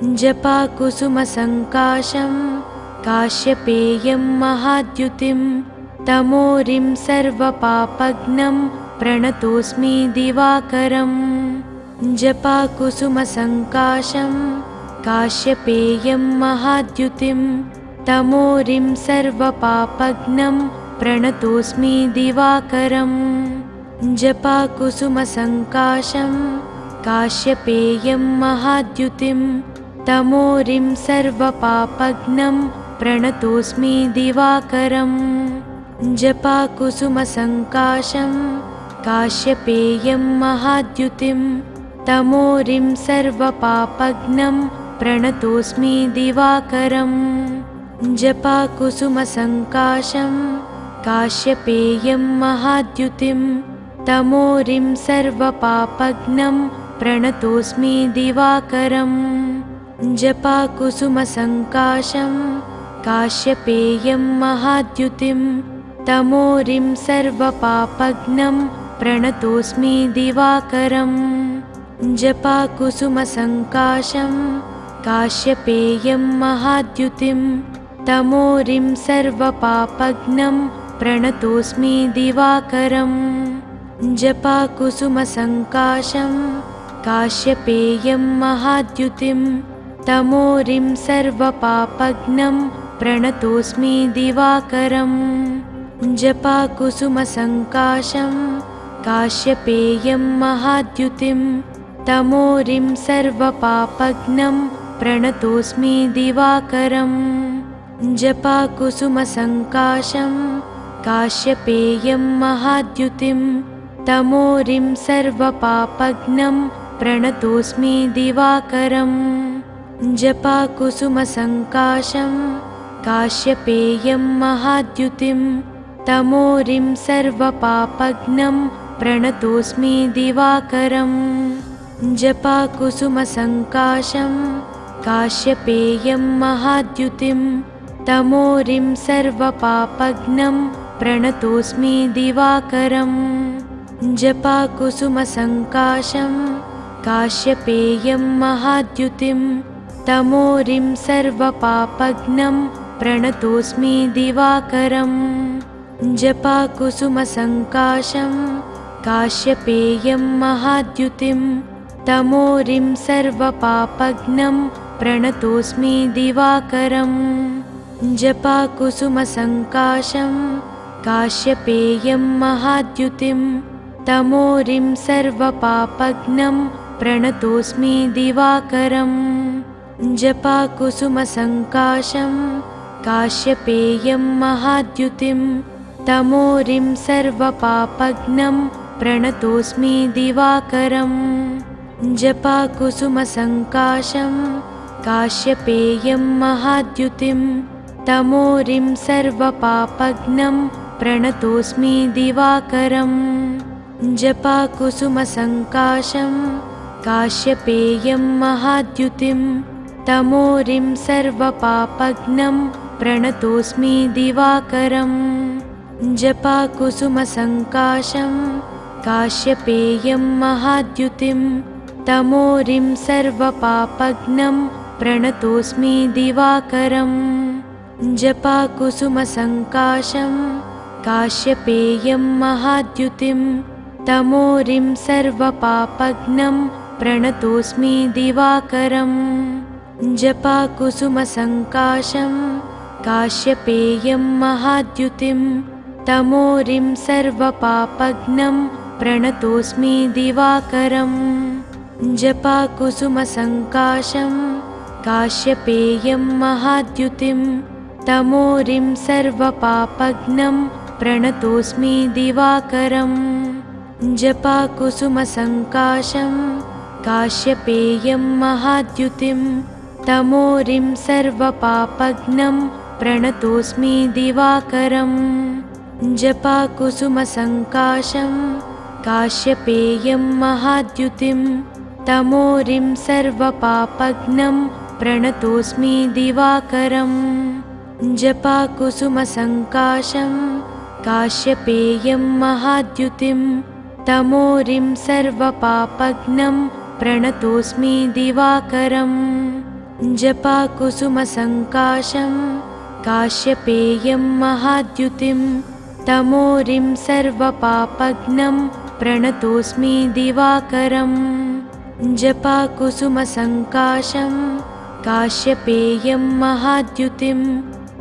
जपाकुसुमसङ्काशं काश्यपेयं महाद्युतिं तमोरिं सर्वपापघ्नं प्रणतोऽस्मि दिवाकरम्। जपाकुसुमसङ्काशं काश्यपेयं महाद्युतिं तमोरिं सर्वपापघ्नं प्रणतोऽस्मि दिवाकरम्। जपाकुसुमसङ्काशं काश्यपेयं महाद्युतिं तमोरिं सर्वपापघ्नं प्रणतोऽस्मि दिवाकरम्। जपाकुसुमसङ्काशं काश्यपेयं महाद्युतिं तमोरिं सर्वपापघ्नं प्रणतोऽस्मि दिवाकरम्। जपाकुसुमसङ्काशं काश्यपेयं महाद्युतिं तमोरिं सर्वपापघ्नं प्रणतोऽस्मि दिवाकरम्। जपाकुसुमसङ्काशं काश्यपेयं महाद्युतिं तमोरिं सर्वपापघ्नं प्रणतोऽस्मि दिवाकरम्। जपाकुसुमसङ्काशं काश्यपेयं महाद्युतिं तमोरिं सर्वपापघ्नं प्रणतोऽस्मि दिवाकरम्। जपाकुसुमसङ्काशं काश्यपेयं महाद्युतिं तमोरिं सर्वपापघ्नं प्रणतोऽस्मि दिवाकरम्। जपाकुसुमसङ्काशं काश्यपेयं महाद्युतिं तमोरिं सर्वपापघ्नं प्रणतोऽस्मि दिवाकरम्। जपाकुसुमसङ्काशं काश्यपेयं महाद्युतिं तमोरिं सर्वपापघ्नं प्रणतोऽस्मि दिवाकरम्। जपाकुसुमसङ्काशं काश्यपेयं महाद्युतिं तमोरिं सर्वपापघ्नं प्रणतोऽस्मि दिवाकरम्। जपाकुसुमसङ्काशं काश्यपेयं महाद्युतिं तमोरिं सर्वपापघ्नं प्रणतोऽस्मि दिवाकरम्। जपाकुसुमसङ्काशं काश्यपेयं महाद्युतिं तमोरिं सर्वपापघ्नं प्रणतोऽस्मि दिवाकरम्। जपाकुसुमसङ्काशं काश्यपेयं महाद्युतिं तमोरिं सर्वपापघ्नं प्रणतोऽस्मि दिवाकरम्। जपाकुसुमसङ्काशं काश्यपेयं महाद्युतिं तमोरिं सर्वपापघ्नं प्रणतोऽस्मि दिवाकरम्। जपाकुसुमसङ्काशं काश्यपेयं महाद्युतिं तमोरिं सर्वपापघ्नं प्रणतोऽस्मि दिवाकरम्। जपाकुसुमसङ्काशं काश्यपेयं महाद्युतिं तमोरिं सर्वपापघ्नं प्रणतोऽस्मि दिवाकरम्। जपाकुसुमसङ्काशं काश्यपेयं महाद्युतिं तमोरिं सर्वपापघ्नं प्रणतोऽस्मि दिवाकरम्। जपाकुसुमसङ्काशं काश्यपेयं महाद्युतिं तमोरिं सर्वपापघ्नं प्रणतोऽस्मि दिवाकरम्। जपाकुसुमसङ्काशं काश्यपेयं महाद्युतिं तमोरिं सर्वपापघ्नं प्रणतोऽस्मि दिवाकरम्। जपाकुसुमसङ्काशं काश्यपेयं महाद्युतिं तमोरिं सर्वपापघ्नं प्रणतोऽस्मि दिवाकरम्। जपाकुसुमसङ्काशं काश्यपेयं महाद्युतिं तमोरिं सर्वपापघ्नं प्रणतोऽस्मि दिवाकरम्। जपाकुसुमसङ्काशं काश्यपेयं महाद्युतिं तमोरिं सर्वपापघ्नं प्रणतोऽस्मि दिवाकरम्। जपाकुसुमसङ्काशं काश्यपेयं महाद्युतिं तमोरिं सर्वपापघ्नं प्रणतोऽस्मि दिवाकरम्। जपाकुसुमसङ्काशं काश्यपेयं महाद्युतिं तमोरिं सर्वपापघ्नं प्रणतोऽस्मि दिवाकरम्। जपाकुसुमसङ्काशं काश्यपेयं महाद्युतिं तमोरिं सर्वपापघ्नं प्रणतोऽस्मि दिवाकरम् जपाकुसुमसङ्काशं काश्यपेयं महाद्युतिं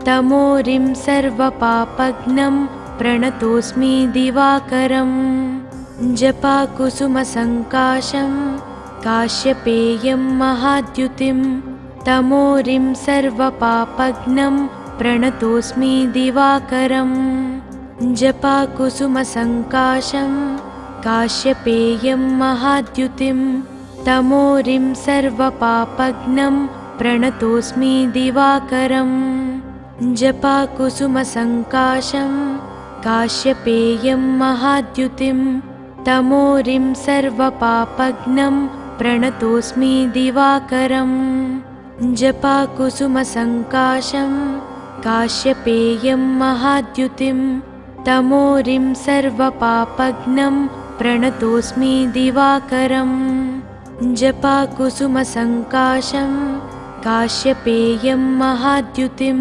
तमोरिं सर्वपापघ्नं प्रणतोऽस्मि दिवाकरम् जपाकुसुमसङ्काशं काश्यपेयं महाद्युतिं तमोरिं सर्वपापघ्नं प्रणतोऽस्मि दिवाकरम् जपाकुसुमसङ्काशं काश्यपेयं महाद्युतिं तमोरिं सर्वपापघ्नं प्रणतोऽस्मि दिवाकरम् जपाकुसुमसङ्काशं काश्यपेयं महाद्युतिं तमोरिं सर्वपापघ्नं प्रणतोऽस्मि दिवाकरम् जपाकुसुमसङ्काशं काश्यपेयं महाद्युतिं तमोरिं सर्वपापघ्नं प्रणतोऽस्मि दिवाकरम् जपाकुसुमसङ्काशं काश्यपेयं महाद्युतिं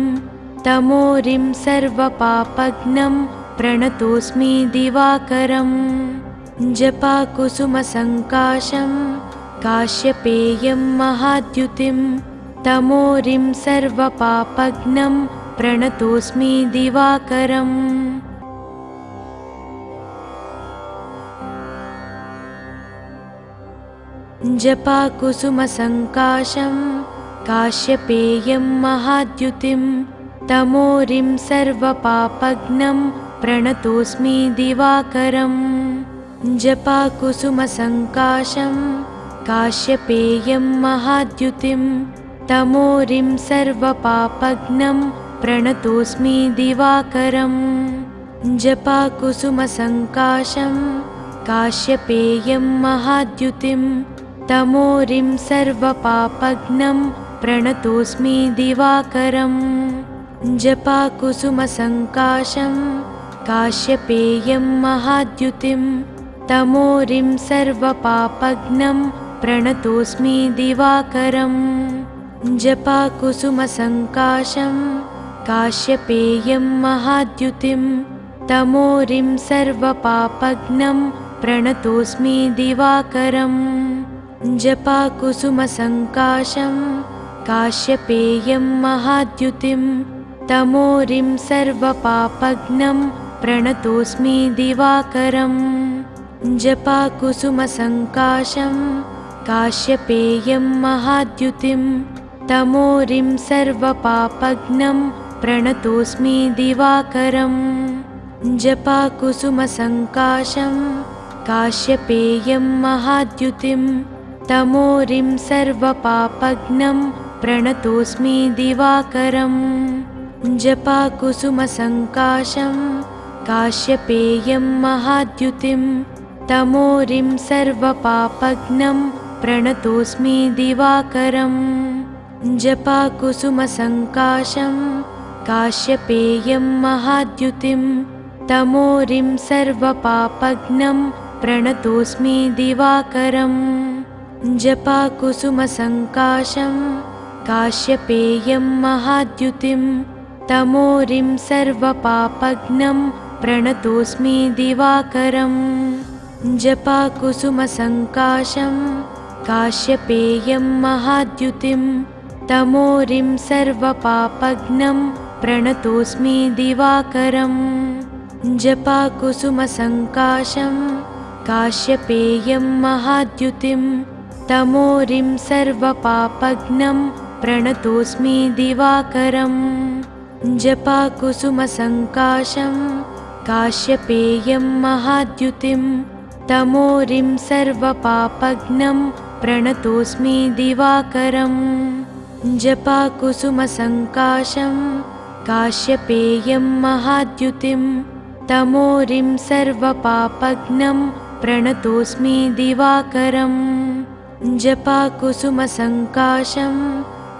तमोरिं सर्वपापघ्नं प्रणतोऽस्मि दिवाकरम् जपाकुसुमसङ्काशं काश्यपेयं महाद्युतिं तमोरिं सर्वपापघ्नं प्रणतोऽस्मि दिवाकरम् जपाकुसुमसङ्काशं काश्यपेयं महाद्युतिं तमोरिं सर्वपापघ्नं प्रणतोऽस्मि दिवाकरम् जपाकुसुमसङ्काशं काश्यपेयं महाद्युतिं तमोरिं सर्वपापघ्नं प्रणतोऽस्मि दिवाकरम् जपाकुसुमसङ्काशं काश्यपेयं महाद्युतिं तमोरिं सर्वपापघ्नं प्रणतोऽस्मि दिवाकरम् जपाकुसुमसङ्काशं काश्यपेयं महाद्युतिं तमोरिं सर्वपापघ्नं प्रणतोऽस्मि दिवाकरम् जपाकुसुमसङ्काशं काश्यपेयं महाद्युतिं तमोरिं सर्वपापघ्नं प्रणतोऽस्मि दिवाकरम् जपाकुसुमसङ्काशं काश्यपेयं महाद्युतिं तमोरिं सर्वपापघ्नं प्रणतोऽस्मि दिवाकरम् जपाकुसुमसङ्काशं काश्यपेयं महाद्युतिं तमोरिं सर्वपापघ्नं प्रणतोऽस्मि दिवाकरम् जपाकुसुमसङ्काशं काश्यपेयं महाद्युतिं तमोरिं सर्वपापघ्नं प्रणतोऽस्मि दिवाकरम् जपाकुसुमसङ्काशं काश्यपेयं महाद्युतिं तमोरिं सर्वपापघ्नं प्रणतोऽस्मि दिवाकरम् जपाकुसुमसङ्काशं काश्यपेयं महाद्युतिं तमोरिं सर्वपापघ्नं प्रणतोऽस्मि दिवाकरम् जपाकुसुमसङ्काशं काश्यपेयं महाद्युतिं तमोरिं सर्वपापघ्नं प्रणतोऽस्मि दिवाकरम् जपाकुसुमसङ्काशं काश्यपेयं महाद्युतिं तमोरिं सर्वपापघ्नं प्रणतोऽस्मि दिवाकरम् जपाकुसुमसङ्काशं काश्यपेयं महाद्युतिं तमोरिं सर्वपापघ्नं प्रणतोऽस्मि दिवाकरम् जपाकुसुमसङ्काशं काश्यपेयं महाद्युतिं तमोरिं सर्वपापघ्नं प्रणतोऽस्मि दिवाकरम् जपाकुसुमसङ्काशं काश्यपेयं महाद्युतिं तमोरिं सर्वपापघ्नं प्रणतोऽस्मि दिवाकरम् जपाकुसुमसङ्काशं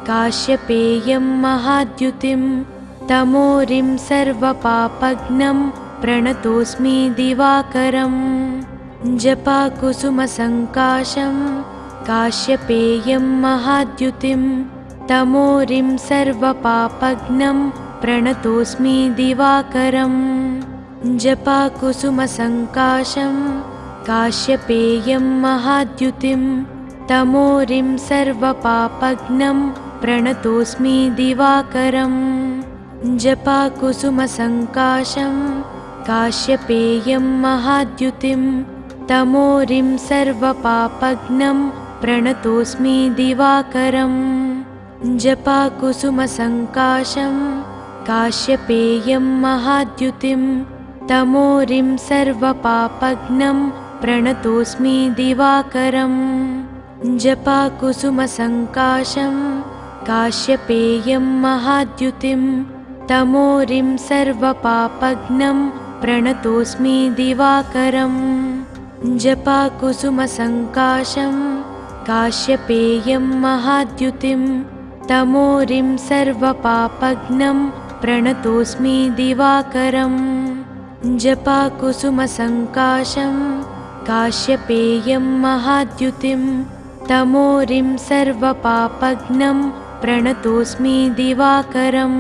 काश्यपेयं महाद्युतिं तमोरिं सर्वपापघ्नं प्रणतोऽस्मि दिवाकरम् जपाकुसुमसङ्काशं काश्यपेयं महाद्युतिं तमोरिं सर्वपापघ्नं प्रणतोऽस्मि दिवाकरम् जपाकुसुमसङ्काशं काश्यपेयं महाद्युतिं तमोरिं सर्वपापघ्नं प्रणतोऽस्मि दिवाकरम् जपाकुसुमसङ्काशं काश्यपेयं महाद्युतिं तमोरिं सर्वपापघ्नं प्रणतोऽस्मि दिवाकरम् जपाकुसुमसङ्काशं काश्यपेयं महाद्युतिं तमोरिं सर्वपापघ्नं प्रणतोऽस्मि दिवाकरम् जपाकुसुमसङ्काशं काश्यपेयं महाद्युतिं तमोरिं सर्वपापघ्नं प्रणतोऽस्मि दिवाकरम् जपाकुसुमसङ्काशं काश्यपेयं महाद्युतिं तमोरिं सर्वपापघ्नं प्रणतोऽस्मि दिवाकरम् जपाकुसुमसङ्काशं काश्यपेयं महाद्युतिं तमोरिं सर्वपापघ्नं प्रणतोऽस्मि दिवाकरम्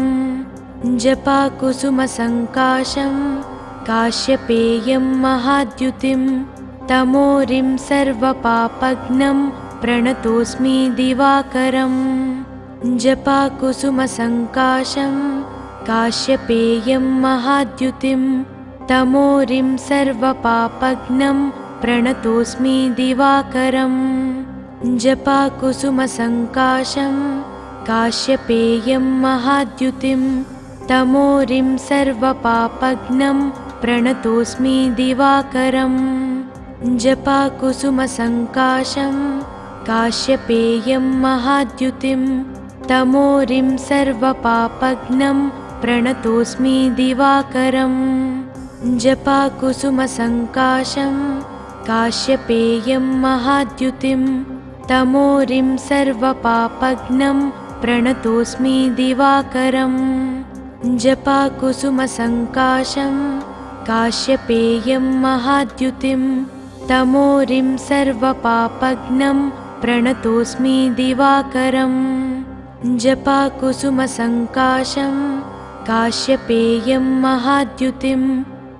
जपाकुसुमसङ्काशं काश्यपेयं महाद्युतिं तमोरिं सर्वपापघ्नं प्रणतोऽस्मि दिवाकरम् जपाकुसुमसङ्काशं काश्यपेयं महाद्युतिं तमोरिं सर्वपापघ्नं प्रणतोऽस्मि दिवाकरम् जपाकुसुमसङ्काशं काश्यपेयं महाद्युतिं तमोरिं सर्वपापघ्नं प्रणतोऽस्मि दिवाकरम् जपाकुसुमसङ्काशं काश्यपेयं महाद्युतिं तमोरिं सर्वपापघ्नं प्रणतोऽस्मि दिवाकरम् जपाकुसुमसङ्काशं काश्यपेयं महाद्युतिं तमोरिं सर्वपापघ्नं प्रणतोऽस्मि दिवाकरम् जपाकुसुमसङ्काशं काश्यपेयं महाद्युतिं तमोरिं सर्वपापघ्नं प्रणतोऽस्मि दिवाकरम् जपाकुसुमसङ्काशं काश्यपेयं महाद्युतिं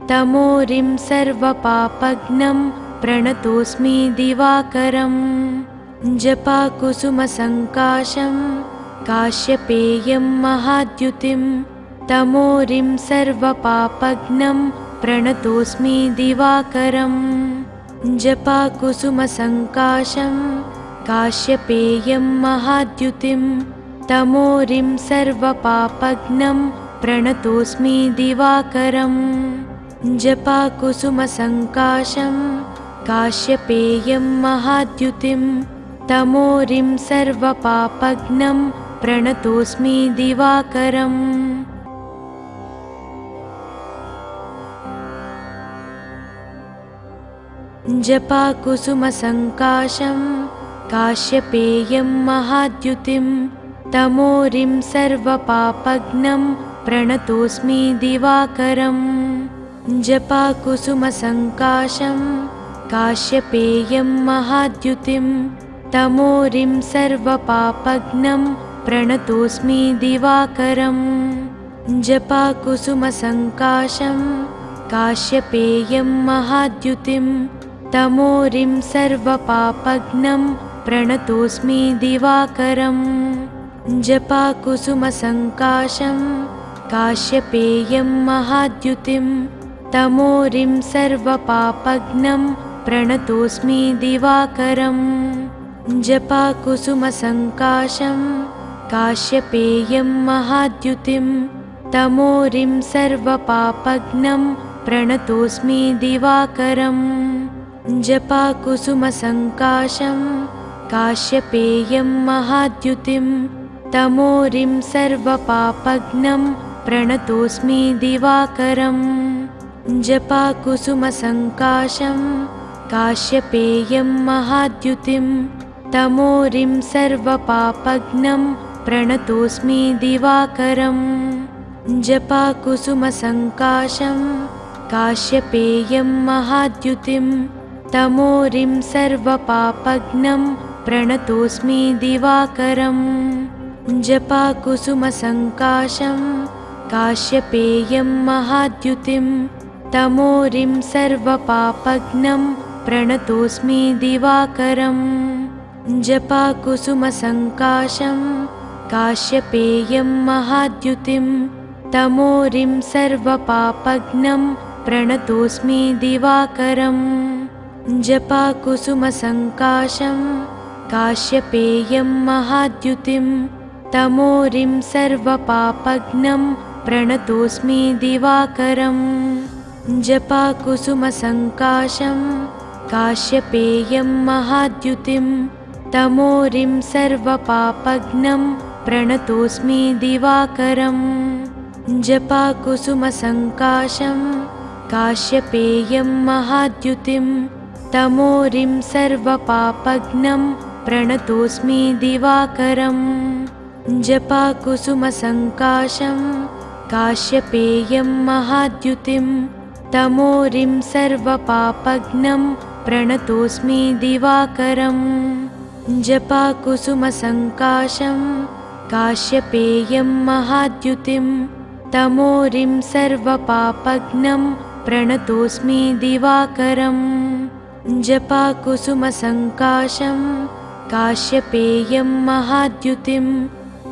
तमोरिं सर्वपापघ्नं प्रणतोऽस्मि दिवाकरम् जपाकुसुमसङ्काशं काश्यपेयं महाद्युतिं तमोरिं सर्वपापघ्नं प्रणतोऽस्मि दिवाकरम् जपाकुसुमसङ्काशं काश्यपेयं महाद्युतिं तमोरिं सर्वपापघ्नं प्रणतोऽस्मि दिवाकरम् जपाकुसुमसङ्काशं काश्यपेयं महाद्युतिं तमोरिं सर्वपापघ्नं प्रणतोऽस्मि दिवाकरम् जपाकुसुमसङ्काशं काश्यपेयं महाद्युतिं तमोरिं सर्वपापघ्नं प्रणतोऽस्मि दिवाकरम् जपाकुसुमसङ्काशं काश्यपेयं महाद्युतिं तमोरिं सर्वपापघ्नं प्रणतोऽस्मि दिवाकरम् जपाकुसुमसङ्काशं काश्यपेयं महाद्युतिं तमोरिं सर्वपापघ्नं प्रणतोऽस्मि दिवाकरम् जपाकुसुमसङ्काशं काश्यपेयं महाद्युतिं तमोरिं सर्वपापघ्नं प्रणतोऽस्मि दिवाकरम् जपाकुसुमसङ्काशं काश्यपेयं महाद्युतिं तमोरिं सर्वपापघ्नं प्रणतोऽस्मि दिवाकरम् जपाकुसुमसङ्काशं काश्यपेयं महाद्युतिं तमोरिं सर्वपापघ्नं प्रणतोऽस्मि दिवाकरम् जपाकुसुमसङ्काशं काश्यपेयं महाद्युतिं तमोरिं सर्वपापघ्नं प्रणतोऽस्मि दिवाकरम् जपाकुसुमसङ्काशं काश्यपेयं महाद्युतिं तमोरिं सर्वपापघ्नं प्रणतोऽस्मि दिवाकरम् जपाकुसुमसङ्काशं काश्यपेयं महाद्युतिं तमोरिं सर्वपापघ्नं प्रणतोऽस्मि दिवाकरम् जपाकुसुमसङ्काशं काश्यपेयं महाद्युतिं तमोरिं सर्वपापघ्नं प्रणतोऽस्मि दिवाकरम् जपाकुसुमसङ्काशं काश्यपेयं महाद्युतिं तमोरिं सर्वपापघ्नं प्रणतोऽस्मि दिवाकरम् जपाकुसुमसङ्काशं काश्यपेयं महाद्युतिं तमोरिं सर्वपापघ्नं प्रणतोऽस्मि दिवाकरम् जपाकुसुमसङ्काशं काश्यपेयं महाद्युतिं तमोरिं सर्वपापघ्नं प्रणतोऽस्मि दिवाकरम् जपाकुसुमसङ्काशं काश्यपेयं महाद्युतिं तमोरिं सर्वपापघ्नं प्रणतोऽस्मि दिवाकरम् जपाकुसुमसङ्काशं काश्यपेयं महाद्युतिं तमोरिं सर्वपापघ्नं प्रणतोऽस्मि दिवाकरम् जपाकुसुमसङ्काशं काश्यपेयं महाद्युतिं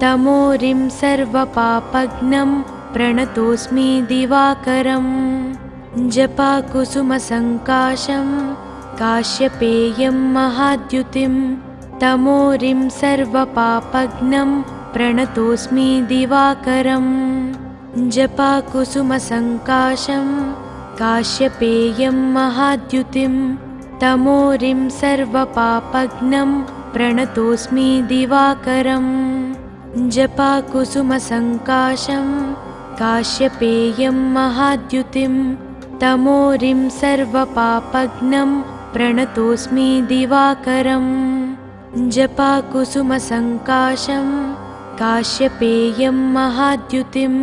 तमोरिं सर्वपापघ्नं प्रणतोऽस्मि दिवाकरम् जपाकुसुमसङ्काशं काश्यपेयं महाद्युतिं तमोरिं सर्वपापघ्नं प्रणतोऽस्मि दिवाकरम् जपाकुसुमसङ्काशं काश्यपेयं महाद्युतिं तमोरिं सर्वपापघ्नं प्रणतोऽस्मि दिवाकरम् जपाकुसुमसङ्काशं काश्यपेयं महाद्युतिं तमोरिं सर्वपापघ्नं प्रणतोऽस्मि दिवाकरम् जपाकुसुमसङ्काशं काश्यपेयं महाद्युतिं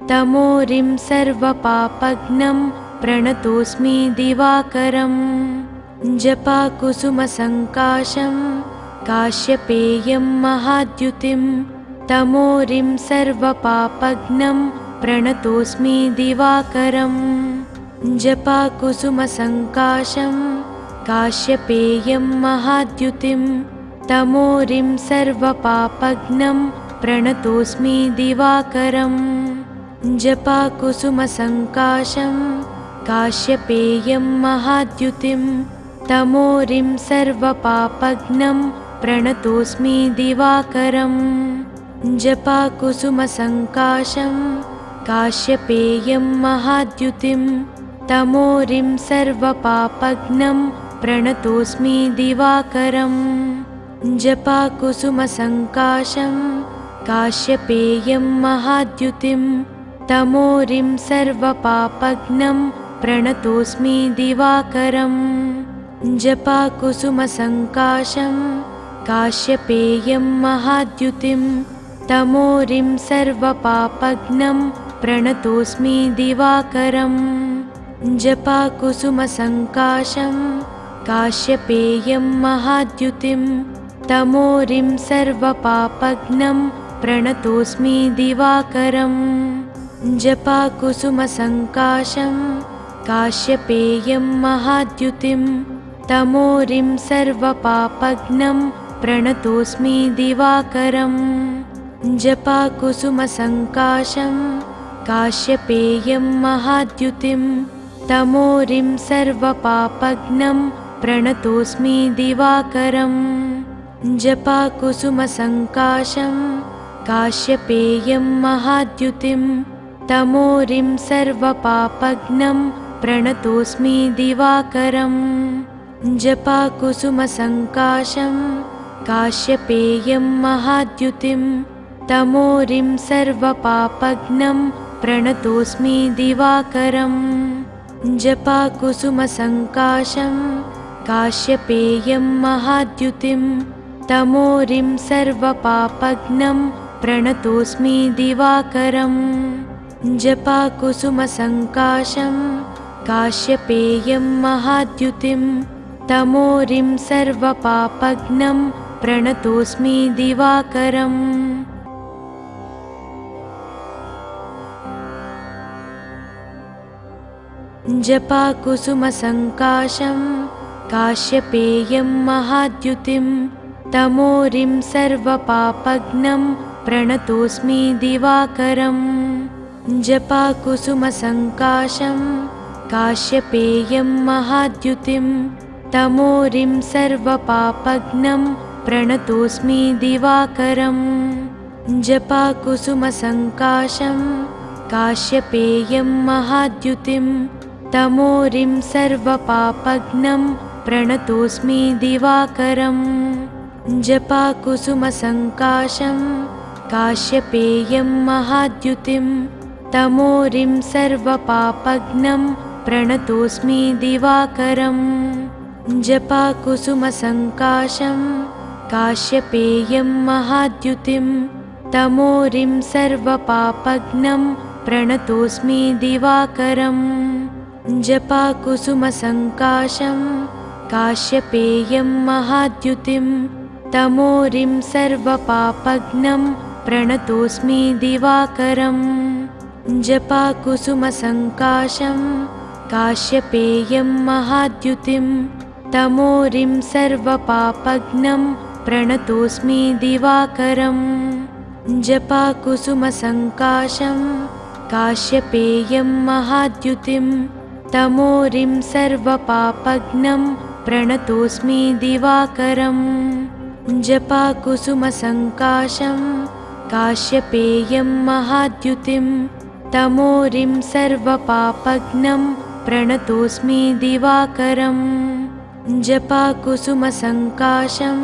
तमोरिं सर्वपापघ्नं प्रणतोऽस्मि दिवाकरम् जपाकुसुमसङ्काशं काश्यपेयं महाद्युतिं तमोरिं सर्वपापघ्नं प्रणतोऽस्मि दिवाकरम् जपाकुसुमसङ्काशं काश्यपेयं महाद्युतिं तमोरिं सर्वपापघ्नं प्रणतोऽस्मि दिवाकरम् जपाकुसुमसङ्काशं काश्यपेयं महाद्युतिं तमोरिं सर्वपापघ्नं प्रणतोऽस्मि दिवाकरम् जपाकुसुमसङ्काशं काश्यपेयं महाद्युतिं तमोरिं सर्वपापघ्नं प्रणतोऽस्मि दिवाकरम् जपाकुसुमसङ्काशं काश्यपेयं महाद्युतिं तमोरिं सर्वपापघ्नं प्रणतोऽस्मि दिवाकरम् जपाकुसुमसङ्काशं काश्यपेयं महाद्युतिं तमोरिं सर्वपापघ्नं प्रणतोऽस्मि दिवाकरम् जपाकुसुमसङ्काशं काश्यपेयं महाद्युतिं तमोरिं सर्वपापघ्नं प्रणतोऽस्मि दिवाकरम् जपाकुसुमसङ्काशं काश्यपेयं महाद्युतिं तमोरिं सर्वपापघ्नं प्रणतोऽस्मि दिवाकरम् जपाकुसुमसङ्काशं काश्यपेयं महाद्युतिं तमोरिं सर्वपापघ्नं प्रणतोऽस्मि दिवाकरम् जपाकुसुमसङ्काशं काश्यपेयं महाद्युतिं तमोरिं सर्वपापघ्नं प्रणतोऽस्मि दिवाकरम् जपाकुसुमसङ्काशं काश्यपेयं महाद्युतिं तमोरिं सर्वपापघ्नं प्रणतोऽस्मि दिवाकरम् जपाकुसुमसङ्काशं काश्यपेयं महाद्युतिं तमोरिं सर्वपापघ्नं प्रणतोऽस्मि दिवाकरम् जपाकुसुमसङ्काशं काश्यपेयं महाद्युतिं तमोरिं सर्वपापघ्नं प्रणतोऽस्मि दिवाकरम् जपाकुसुमसङ्काशं काश्यपेयं महाद्युतिं तमोरिं सर्वपापघ्नं प्रणतोऽस्मि दिवाकरम् जपाकुसुमसङ्काशं काश्यपेयं महाद्युतिं तमोरिं सर्वपापघ्नं प्रणतोऽस्मि दिवाकरम् जपाकुसुमसङ्काशं काश्यपेयं महाद्युतिं तमोरिं सर्वपापघ्नं प्रणतोऽस्मि दिवाकरम् जपाकुसुमसङ्काशं काश्यपेयं महाद्युतिं तमोरिं सर्वपापघ्नं प्रणतोऽस्मि दिवाकरम् जपाकुसुमसङ्काशं काश्यपेयं महाद्युतिं तमोरिं सर्वपापघ्नं प्रणतोऽस्मि दिवाकरम् जपाकुसुमसङ्काशं काश्यपेयं महाद्युतिं तमोरिं सर्वपापघ्नं प्रणतोऽस्मि दिवाकरम् जपाकुसुमसङ्काशं काश्यपेयं महाद्युतिं तमोरिं सर्वपापघ्नं प्रणतोऽस्मि दिवाकरम् जपाकुसुमसङ्काशं काश्यपेयं महाद्युतिं तमोरिं सर्वपापघ्नं प्रणतोऽस्मि दिवाकरम् जपाकुसुमसङ्काशं काश्यपेयं महाद्युतिं तमोरिं सर्वपापघ्नं प्रणतोऽस्मि दिवाकरम् जपाकुसुमसङ्काशं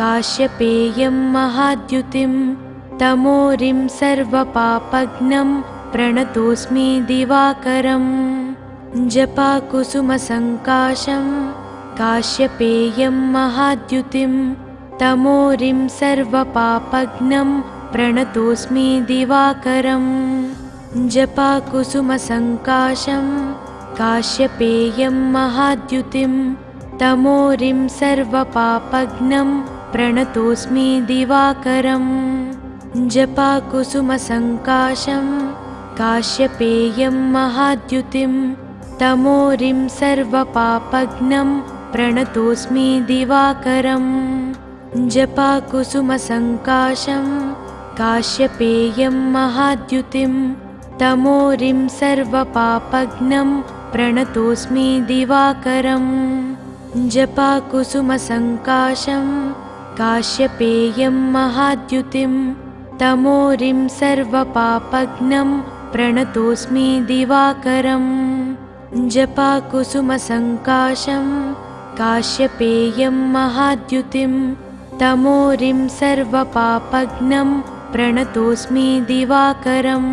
काश्यपेयं महाद्युतिं तमोरिं सर्वपापघ्नं प्रणतोऽस्मि दिवाकरम् जपाकुसुमसङ्काशं काश्यपेयं महाद्युतिं तमोरिं सर्वपापघ्नं प्रणतोऽस्मि दिवाकरम् जपाकुसुमसङ्काशं काश्यपेयं महाद्युतिं तमोरिं सर्वपापघ्नं प्रणतोऽस्मि दिवाकरम् जपाकुसुमसङ्काशं काश्यपेयं महाद्युतिं तमोरिं सर्वपापघ्नं प्रणतोऽस्मि दिवाकरम् जपाकुसुमसङ्काशं काश्यपेयं महाद्युतिं तमोरिं सर्वपापघ्नं प्रणतोऽस्मि दिवाकरम् जपाकुसुमसङ्काशं काश्यपेयं महाद्युतिं तमोरिं सर्वपापघ्नं प्रणतोऽस्मि दिवाकरम् जपाकुसुमसङ्काशं काश्यपेयं महाद्युतिं तमोरिं सर्वपापघ्नं प्रणतोऽस्मि दिवाकरम्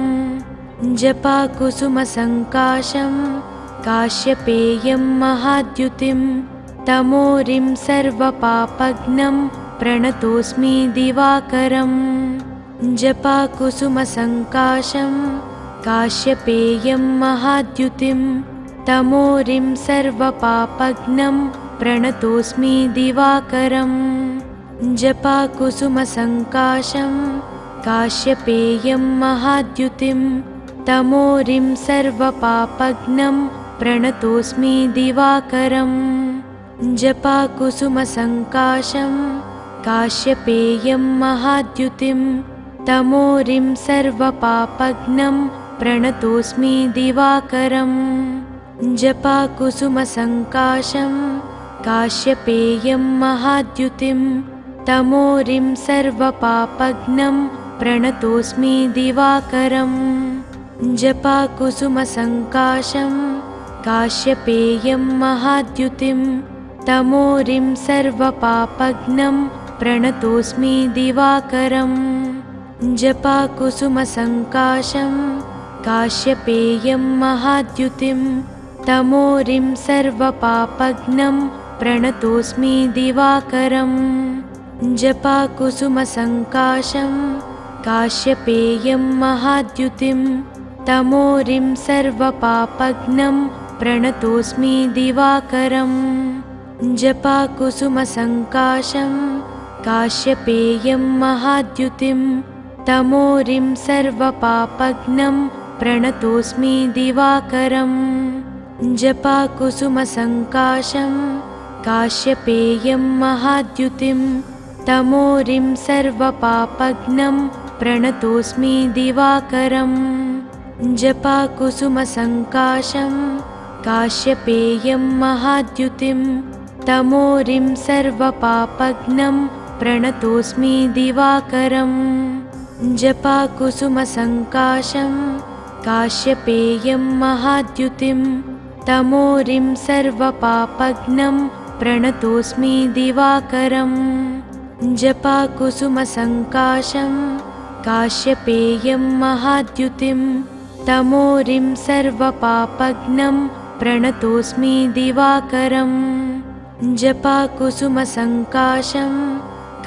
जपाकुसुमसङ्काशं काश्यपेयं महाद्युतिं तमोरिं सर्वपापघ्नं प्रणतोऽस्मि दिवाकरम् जपाकुसुमसङ्काशं काश्यपेयं महाद्युतिं तमोरिं सर्वपापघ्नं प्रणतोऽस्मि दिवाकरम् जपाकुसुमसङ्काशं काश्यपेयं महाद्युतिं तमोरिं सर्वपापघ्नं प्रणतोऽस्मि दिवाकरम् जपाकुसुमसङ्काशं काश्यपेयं महाद्युतिं तमोरिं सर्वपापघ्नं प्रणतोऽस्मि दिवाकरम् जपाकुसुमसङ्काशं काश्यपेयं महाद्युतिं तमोरिं सर्वपापघ्नं प्रणतोऽस्मि दिवाकरम् जपाकुसुमसङ्काशं काश्यपेयं महाद्युतिं तमोरिं सर्वपापघ्नं प्रणतोऽस्मि दिवाकरम् जपाकुसुमसङ्काशं काश्यपेयं महाद्युतिं तमोरिं सर्वपापघ्नं प्रणतोऽस्मि दिवाकरम् जपाकुसुमसङ्काशं काश्यपेयं महाद्युतिं तमोरिं सर्वपापघ्नं प्रणतोऽस्मि दिवाकरम् जपाकुसुमसङ्काशं काश्यपेयं महाद्युतिं तमोरिं सर्वपापघ्नं प्रणतोऽस्मि दिवाकरम् जपाकुसुमसङ्काशं काश्यपेयं महाद्युतिं तमोरिं सर्वपापघ्नं प्रणतोऽस्मि दिवाकरम् जपाकुसुमसङ्काशं काश्यपेयं महाद्युतिं तमोरिं सर्वपापघ्नं प्रणतोऽस्मि दिवाकरम् जपाकुसुमसङ्काशं काश्यपेयं महाद्युतिं तमोरिं सर्वपापघ्नं प्रणतोऽस्मि दिवाकरम् जपाकुसुमसङ्काशं काश्यपेयं महाद्युतिं तमोरिं सर्वपापघ्नं प्रणतोऽस्मि दिवाकरम् जपाकुसुमसङ्काशं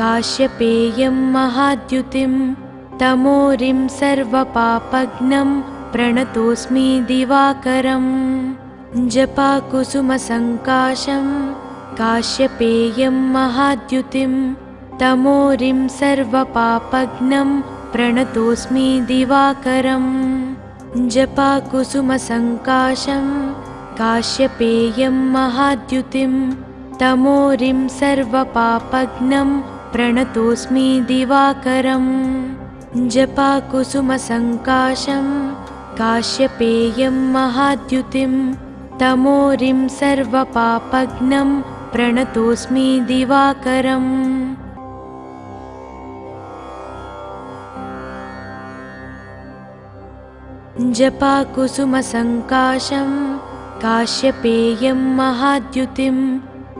काश्यपेयं महाद्युतिं तमोरिं सर्वपापघ्नं प्रणतोऽस्मि दिवाकरम् जपाकुसुमसङ्काशं काश्यपेयं महाद्युतिं तमोरिं सर्वपापघ्नं प्रणतोऽस्मि दिवाकरम् जपाकुसुमसङ्काशं काश्यपेयं महाद्युतिं तमोरिं सर्वपापघ्नं प्रणतोऽस्मि दिवाकरम् जपाकुसुमसङ्काशं काश्यपेयं महाद्युतिं तमोरिं सर्वपापघ्नं प्रणतोऽस्मि दिवाकरम् जपाकुसुमसङ्काशं काश्यपेयं महाद्युतिं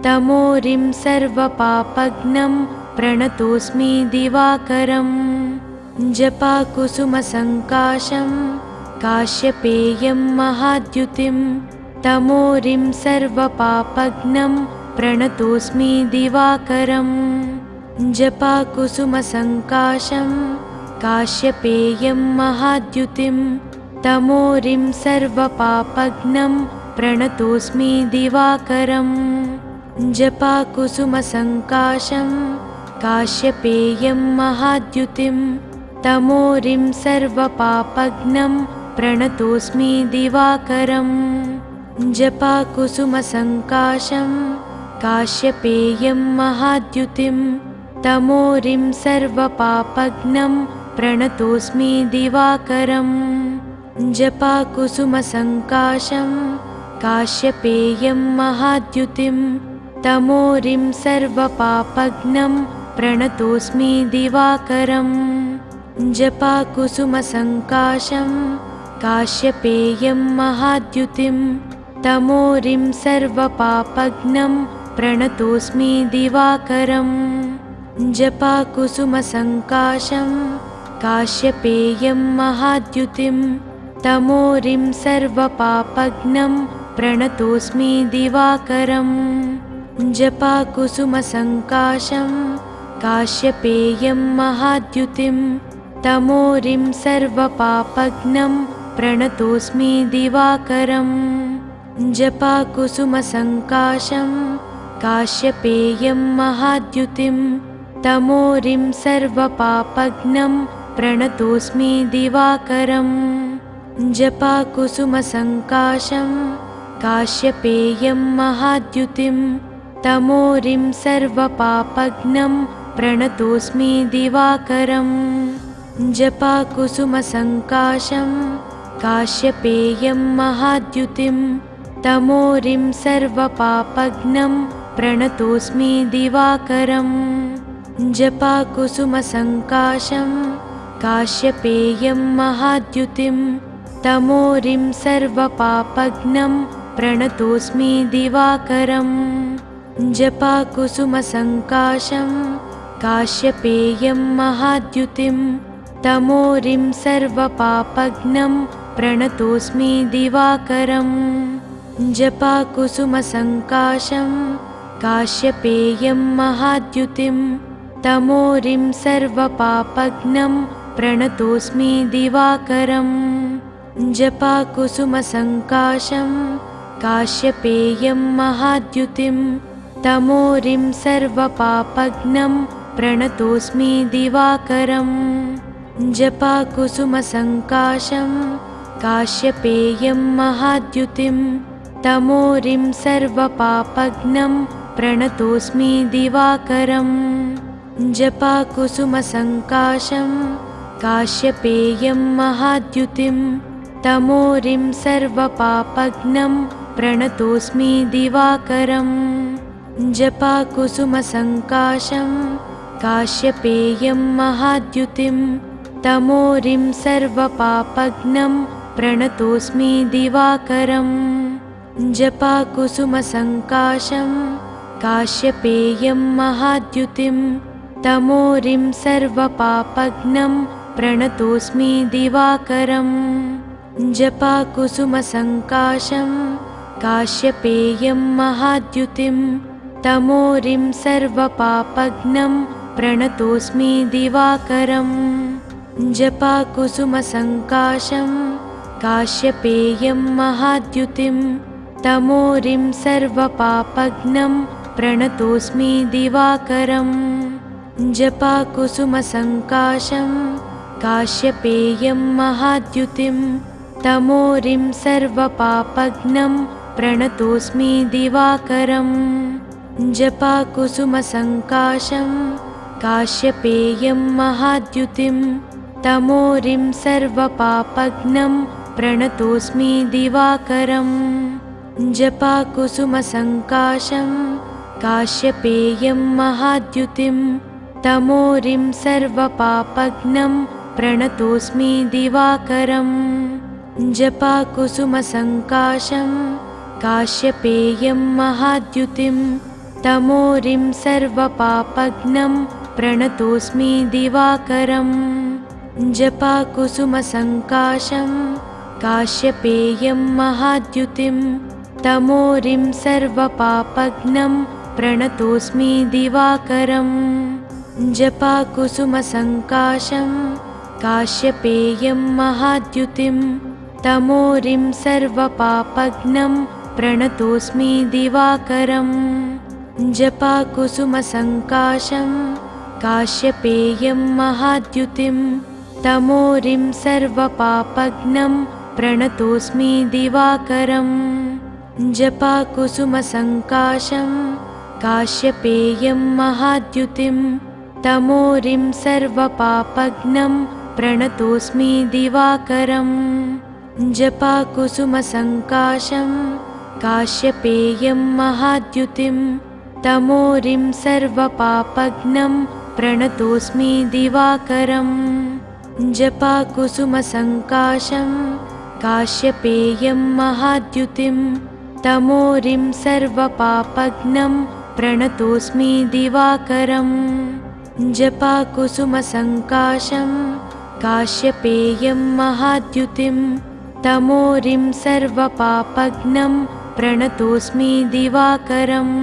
तमोरिं सर्वपापघ्नं प्रणतोऽस्मि दिवाकरम् जपाकुसुमसङ्काशं काश्यपेयं महाद्युतिं तमोरिं सर्वपापघ्नं प्रणतोऽस्मि दिवाकरम् जपाकुसुमसङ्काशं काश्यपेयं महाद्युतिं तमोरिं सर्वपापघ्नं प्रणतोऽस्मि दिवाकरम् जपाकुसुमसङ्काशं काश्यपेयं महाद्युतिं तमोरिं सर्वपापघ्नं प्रणतोऽस्मि दिवाकरम् जपाकुसुमसङ्काशं काश्यपेयं महाद्युतिं तमोरिं सर्वपापघ्नं प्रणतोऽस्मि दिवाकरम् जपाकुसुमसङ्काशं काश्यपेयं महाद्युतिं तमोरिं सर्वपापघ्नं प्रणतोऽस्मि दिवाकरम् जपाकुसुमसङ्काशं काश्यपेयं महाद्युतिं तमोरिं सर्वपापघ्नं प्रणतोऽस्मि दिवाकरम् जपाकुसुमसङ्काशं काश्यपेयं महाद्युतिं तमोरिं सर्वपापघ्नं प्रणतोऽस्मि दिवाकरम् जपाकुसुमसङ्काशं काश्यपेयं महाद्युतिं तमोरिं सर्वपापघ्नं प्रणतोऽस्मि दिवाकरम् जपाकुसुमसङ्काशं काश्यपेयं महाद्युतिं तमोरिं सर्वपापघ्नं प्रणतोऽस्मि दिवाकरम् जपाकुसुमसङ्काशं काश्यपेयं महाद्युतिं तमोरिं सर्वपापघ्नं प्रणतोऽस्मि दिवाकरम् जपाकुसुमसङ्काशं काश्यपेयं महाद्युतिं तमोरिं सर्वपापघ्नं प्रणतोऽस्मि दिवाकरम् जपाकुसुमसङ्काशं काश्यपेयं महाद्युतिं तमोरिं सर्वपापघ्नं प्रणतोऽस्मि दिवाकरम् जपाकुसुमसङ्काशं काश्यपेयं महाद्युतिं तमोरिं सर्वपापघ्नं प्रणतोऽस्मि दिवाकरम् जपाकुसुमसङ्काशं काश्यपेयं महाद्युतिं तमोरिं सर्वपापघ्नं प्रणतोऽस्मि दिवाकरम् जपाकुसुमसङ्काशं काश्यपेयं महाद्युतिं तमोरिं सर्वपापघ्नं प्रणतोऽस्मि दिवाकरम् जपाकुसुमसङ्काशं काश्यपेयं महाद्युतिं तमोरिं सर्वपापघ्नं प्रणतोऽस्मि दिवाकरम् जपाकुसुमसङ्काशं काश्यपेयं महाद्युतिं तमोरिं सर्वपापघ्नं प्रणतोऽस्मि दिवाकरम् जपाकुसुमसङ्काशं काश्यपेयं महाद्युतिं तमोरिं सर्वपापघ्नं प्रणतोऽस्मि दिवाकरम् जपाकुसुमसङ्काशं काश्यपेयं महाद्युतिं तमोरिं सर्वपापघ्नं प्रणतोऽस्मि दिवाकरम् जपाकुसुमसङ्काशं काश्यपेयं महाद्युतिं तमोरिं सर्वपापघ्नं प्रणतोऽस्मि दिवाकरम् जपाकुसुमसङ्काशं काश्यपेयं महाद्युतिं तमोरिं सर्वपापघ्नं प्रणतोऽस्मि दिवाकरम् जपाकुसुमसङ्काशं काश्यपेयं महाद्युतिं तमोरिं सर्वपापघ्नं प्रणतोऽस्मि दिवाकरम् जपाकुसुमसङ्काशं काश्यपेयं महाद्युतिं तमोरिं सर्वपापघ्नं प्रणतोऽस्मि दिवाकरम् जपाकुसुमसङ्काशं काश्यपेयं महाद्युतिं तमोरिं सर्वपापघ्नं प्रणतोऽस्मि दिवाकरम् जपाकुसुमसङ्काशं काश्यपेयं महाद्युतिं तमोरिं सर्वपापघ्नं प्रणतोऽस्मि दिवाकरम् जपाकुसुमसङ्काशं काश्यपेयं महाद्युतिं तमोरिं सर्वपापघ्नं प्रणतोऽस्मि दिवाकरम् जपाकुसुमसङ्काशं काश्यपेयं महाद्युतिं तमोरिं सर्वपापघ्नं प्रणतोऽस्मि दिवाकरम् जपाकुसुमसङ्काशं काश्यपेयं महाद्युतिं तमोरिं सर्वपापघ्नं प्रणतोऽस्मि दिवाकरम् जपाकुसुमसङ्काशं काश्यपेयं महाद्युतिं तमोरिं सर्वपापघ्नं प्रणतोऽस्मि दिवाकरम् जपाकुसुमसङ्काशं काश्यपेयं महाद्युतिं तमोरिं सर्वपापघ्नं प्रणतोऽस्मि दिवाकरम् जपाकुसुमसङ्काशं काश्यपेयं महाद्युतिं तमोरिं सर्वपापघ्नं प्रणतोऽस्मि दिवाकरम् जपाकुसुमसङ्काशं काश्यपेयं महाद्युतिं तमोरिं सर्वपापघ्नं प्रणतोऽस्मि दिवाकरम्